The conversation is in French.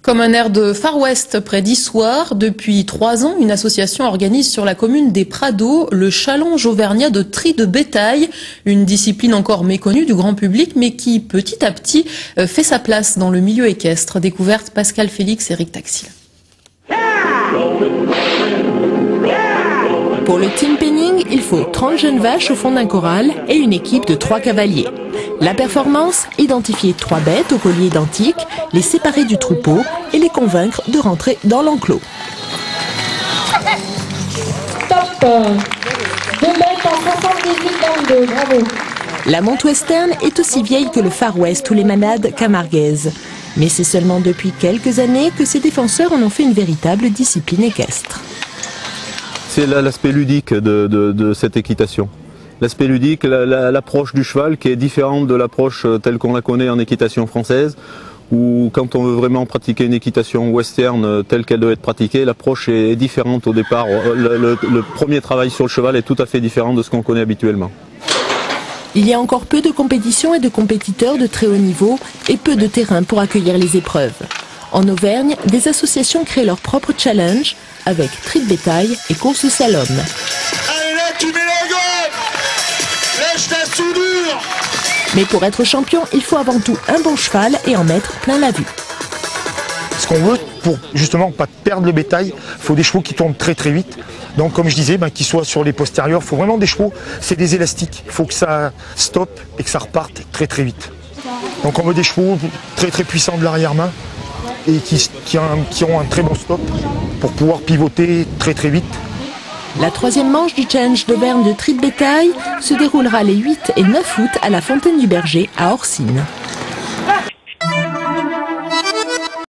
Comme un air de Far West près d'Issoire, depuis 3 ans, une association organise sur la commune des Prados le challenge auvergnat de tri de bétail, une discipline encore méconnue du grand public, mais qui petit à petit fait sa place dans le milieu équestre. Découverte Pascal Félix et Eric Taxil. Pour le team penning, il faut 30 jeunes vaches au fond d'un corral et une équipe de 3 cavaliers. La performance, identifier 3 bêtes au collier identique, les séparer du troupeau et les convaincre de rentrer dans l'enclos. Top 2 bêtes en 78-22, bravo. La monte western est aussi vieille que le Far West ou les manades camarguaises. Mais c'est seulement depuis quelques années que ses défenseurs en ont fait une véritable discipline équestre. C'est l'aspect ludique de cette équitation. L'aspect ludique, l'approche du cheval qui est différente de l'approche telle qu'on la connaît en équitation française, où quand on veut vraiment pratiquer une équitation western telle qu'elle doit être pratiquée, l'approche est différente au départ. Le premier travail sur le cheval est tout à fait différent de ce qu'on connaît habituellement. Il y a encore peu de compétitions et de compétiteurs de très haut niveau et peu de terrain pour accueillir les épreuves. En Auvergne, des associations créent leur propre challenge avec tri de bétail et course de slalom. Allez là, tu mets la gomme! Lèche ta soudure! Mais pour être champion, il faut avant tout un bon cheval et en mettre plein la vue. Ce qu'on veut, pour justement pas perdre le bétail, il faut des chevaux qui tournent très très vite. Donc comme je disais, qu'ils soient sur les postérieurs, il faut vraiment des chevaux, c'est des élastiques. Il faut que ça stoppe et que ça reparte très très vite. Donc on veut des chevaux très très puissants de l'arrière-main et qui ont un très bon stop pour pouvoir pivoter très très vite. La 3e manche du challenge d'Auvergne de tri de bétail se déroulera les 8 et 9 août à la Fontaine du Berger à Orsine.